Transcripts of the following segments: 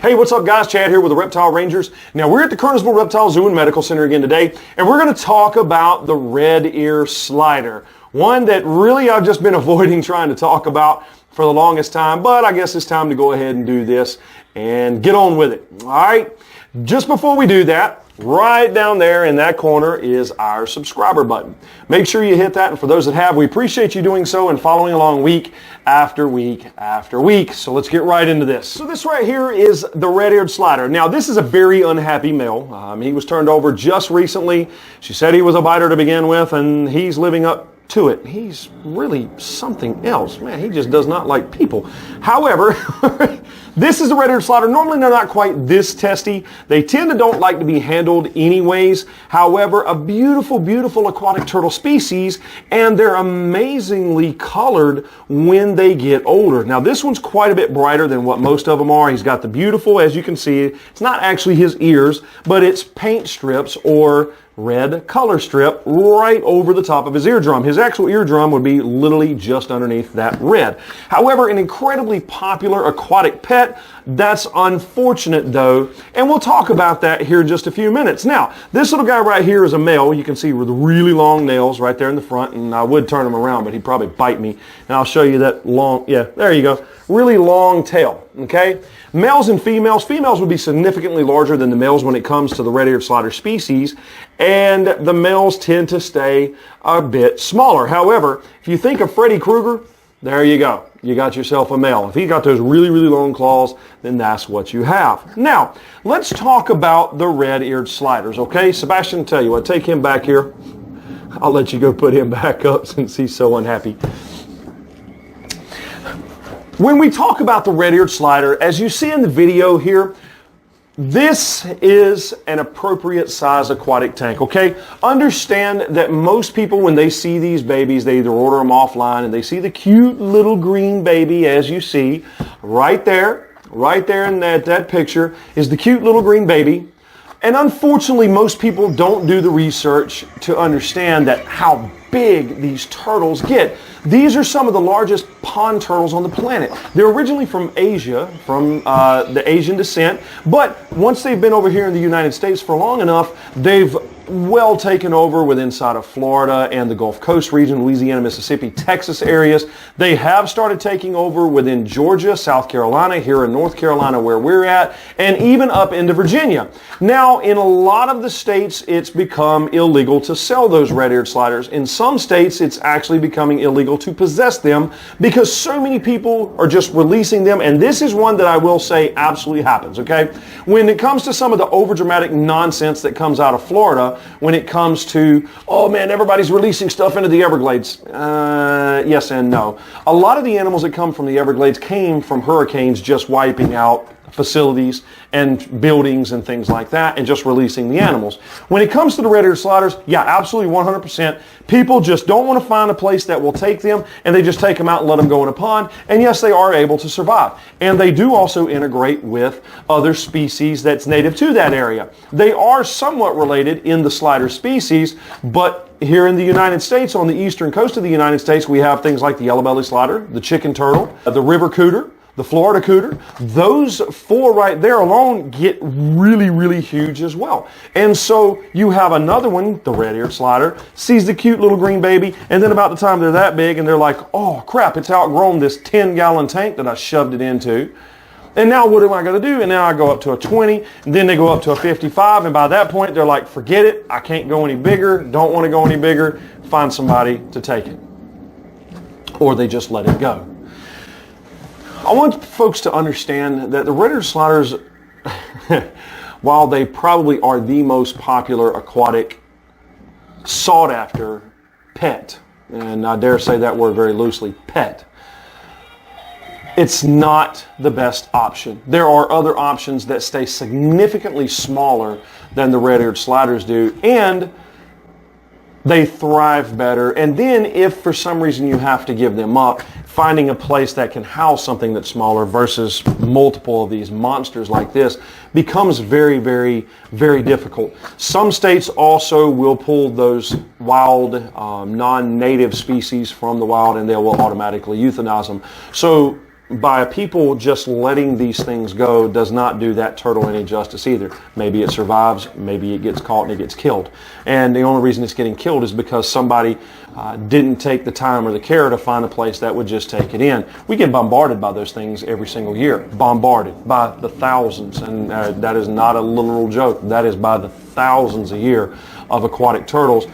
Hey, what's up guys? Chad here with the Reptile Rangers. Now we're at the Kernersville Reptile Zoo and Medical Center again today, and we're going to talk about the red ear slider. One that really I've just been avoiding trying to talk about for the longest time, but I guess it's time to go ahead and do this and get on with it. All right. Just before we do that, right down there in that corner is our subscriber button. Make sure you hit that, and for those that have, we appreciate you doing so and following along week after week after week. So let's get right into this. So this right here is the red-eared slider. Now this is a very unhappy male. He was turned over just recently. She said he was a biter to begin with, and he's living up to it. He's really something else. Man, he just does not like people. However, this is a red-eared slider. Normally they're not quite this testy. They tend to don't like to be handled anyways. However, a beautiful, beautiful aquatic turtle species, and they're amazingly colored when they get older. Now this one's quite a bit brighter than what most of them are. He's got the beautiful, as you can see, it's not actually his ears, but it's paint strips or red color strip right over the top of his eardrum. His actual eardrum would be literally just underneath that red. However, an incredibly popular aquatic pet. That's unfortunate though, and we'll talk about that here in just a few minutes. Now, this little guy right here is a male. You can see with really long nails right there in the front, and I would turn him around, but he'd probably bite me. And I'll show you that long, yeah, there you go. Really long tail, okay? Males and females. Females would be significantly larger than the males when it comes to the red-eared slider species, and the males tend to stay a bit smaller. However, if you think of Freddy Krueger, there you go. You got yourself a male. If he got those really, really long claws, then that's what you have. Now, let's talk about the red-eared sliders, okay? Sebastian, tell you what, take him back here. I'll let you go put him back up since he's so unhappy. When we talk about the red-eared slider, as you see in the video here, this is an appropriate size aquatic tank, okay? Understand that most people, when they see these babies, they either order them offline and they see the cute little green baby, as you see right there in that picture is the cute little green baby. And unfortunately, most people don't do the research to understand that how big these turtles get. These are some of the largest pond turtles on the planet. They're originally from Asia, from the Asian descent, but once they've been over here in the United States for long enough, they've well taken over with inside of Florida and the Gulf Coast region, Louisiana, Mississippi, Texas areas. They have started taking over within Georgia, South Carolina, here in North Carolina where we're at, and even up into Virginia. Now, in a lot of the states, it's become illegal to sell those red-eared sliders. In some states, it's actually becoming illegal to possess them because so many people are just releasing them, and this is one that I will say absolutely happens, okay? When it comes to some of the overdramatic nonsense that comes out of Florida, when it comes to, oh man, everybody's releasing stuff into the Everglades. Yes and no. A lot of the animals that come from the Everglades came from hurricanes just wiping out facilities and buildings and things like that and just releasing the animals. When it comes to the red-eared sliders, yeah, absolutely 100%. People just don't want to find a place that will take them, and they just take them out and let them go in a pond. And yes, they are able to survive. And they do also integrate with other species that's native to that area. They are somewhat related in the slider species, but here in the United States, on the eastern coast of the United States, we have things like the yellow-bellied slider, the chicken turtle, the river cooter, the Florida cooter. Those four right there alone get really, really huge as well. And so you have another one, the red-eared slider, sees the cute little green baby, and then about the time they're that big and they're like, oh crap, it's outgrown this 10-gallon tank that I shoved it into. And now what am I going to do? And now I go up to a 20, and then they go up to a 55, and by that point they're like, forget it, I can't go any bigger, don't want to go any bigger, find somebody to take it. Or they just let it go. I want folks to understand that the red-eared sliders, while they probably are the most popular aquatic, sought-after pet, and I dare say that word very loosely, pet, it's not the best option. There are other options that stay significantly smaller than the red-eared sliders do, and they thrive better. And then if for some reason you have to give them up, finding a place that can house something that's smaller versus multiple of these monsters like this becomes very, very, very difficult. Some states also will pull those wild, non-native species from the wild, and they will automatically euthanize them. So by people just letting these things go does not do that turtle any justice either. Maybe it survives, maybe it gets caught and it gets killed. And the only reason it's getting killed is because somebody didn't take the time or the care to find a place that would just take it in. We get bombarded by those things every single year. Bombarded by the thousands. And that is not a literal joke. That is by the thousands a year of aquatic turtles.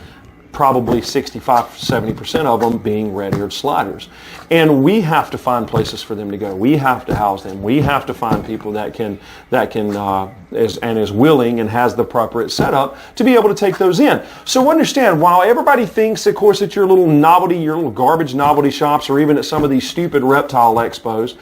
Probably 65-70% of them being red-eared sliders. And we have to find places for them to go. We have to house them. We have to find people that is willing and has the appropriate setup to be able to take those in. So understand, while everybody thinks, of course, at your little garbage novelty shops, or even at some of these stupid reptile expos,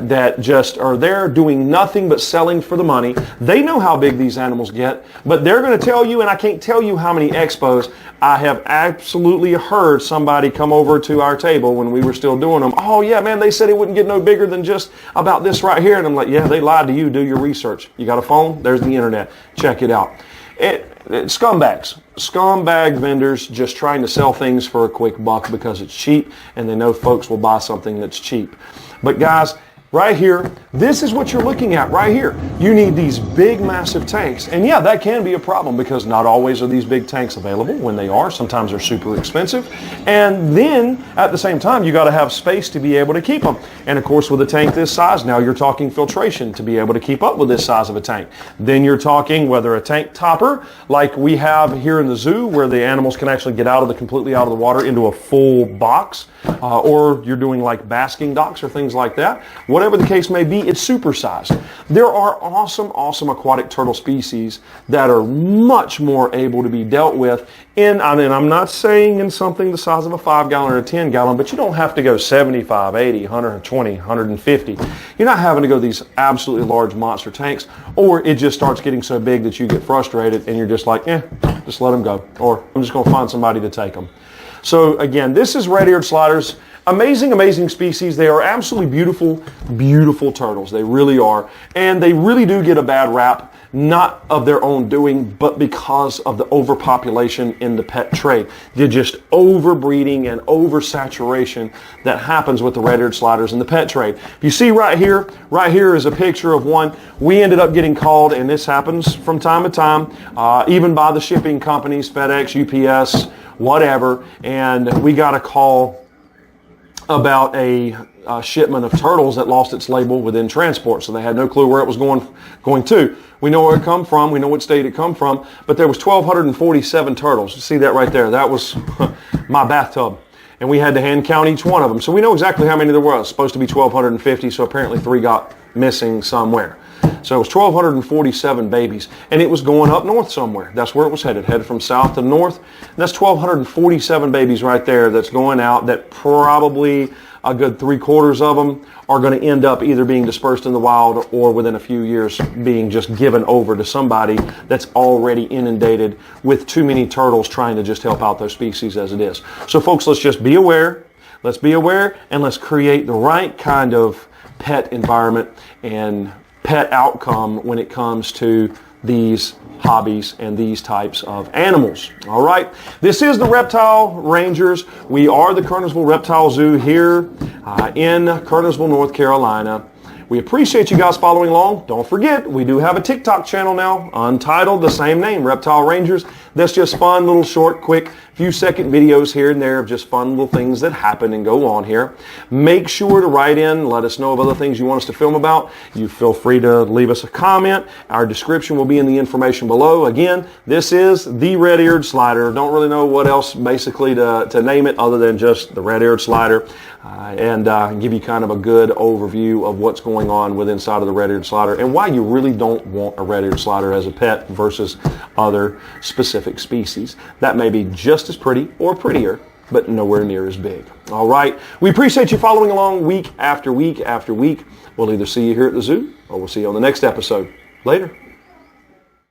that just are there doing nothing but selling for the money. They know how big these animals get, but they're going to tell you, and I can't tell you how many expos I have absolutely heard somebody come over to our table when we were still doing them. Oh yeah, man, they said it wouldn't get no bigger than just about this right here. And I'm like, yeah, they lied to you. Do your research. You got a phone? There's the internet. Check it out. Scumbags. Scumbag vendors just trying to sell things for a quick buck because it's cheap and they know folks will buy something that's cheap. But guys, right here, this is what you're looking at right here. You need these big, massive tanks. And yeah, that can be a problem because not always are these big tanks available. When they are, sometimes they're super expensive. And then, at the same time, you got to have space to be able to keep them. And of course, with a tank this size, now you're talking filtration to be able to keep up with this size of a tank. Then you're talking whether a tank topper, like we have here in the zoo, where the animals can actually get completely out of the water into a full box, or you're doing like basking docks or things like that. Whatever the case may be, it's supersized. There are awesome aquatic turtle species that are much more able to be dealt with and I'm not saying in something the size of a 5-gallon or a 10-gallon, but you don't have to go 75, 80, 120, 150. You're not having to go these absolutely large monster tanks, or it just starts getting so big that you get frustrated and you're just like, just let them go, or I'm just going to find somebody to take them. So again, this is red-eared sliders. Amazing species. They are absolutely beautiful turtles. They really are. And they really do get a bad rap, not of their own doing, but because of the overpopulation in the pet trade. They're just overbreeding and oversaturation that happens with the red-eared sliders in the pet trade. If you see right here is a picture of one. We ended up getting called, and this happens from time to time, even by the shipping companies, FedEx, UPS, whatever, and we got a call about a shipment of turtles that lost its label within transport. So they had no clue where it was going to. We know where it come from. We know what state it come from. But there was 1,247 turtles. You see that right there? That was my bathtub. And we had to hand count each one of them. So we know exactly how many there were. It was supposed to be 1,250, so apparently 3 got missing somewhere. So it was 1,247 babies, and it was going up north somewhere. That's where it was headed from south to north. And that's 1,247 babies right there that's going out, that probably a good 3/4 of them are going to end up either being dispersed in the wild or within a few years being just given over to somebody that's already inundated with too many turtles trying to just help out those species as it is. So folks, let's just be aware. Let's be aware, and let's create the right kind of pet environment and pet outcome when it comes to these hobbies and these types of animals. All right. This is the Reptile Rangers. We are the Kernersville Reptile Zoo here in Kernersville, North Carolina. We appreciate you guys following along. Don't forget, we do have a TikTok channel now, Untitled, the same name, Reptile Rangers. That's just fun, little short, quick, few-second videos here and there of just fun little things that happen and go on here. Make sure to write in, let us know of other things you want us to film about. You feel free to leave us a comment. Our description will be in the information below. Again, this is the red-eared slider. Don't really know what else basically to name it other than just the red-eared slider. And give you kind of a good overview of what's going on with inside of the red-eared slider and why you really don't want a red-eared slider as a pet versus other specific species. That may be just as pretty or prettier, but nowhere near as big. All right. We appreciate you following along week after week after week. We'll either see you here at the zoo or we'll see you on the next episode. Later.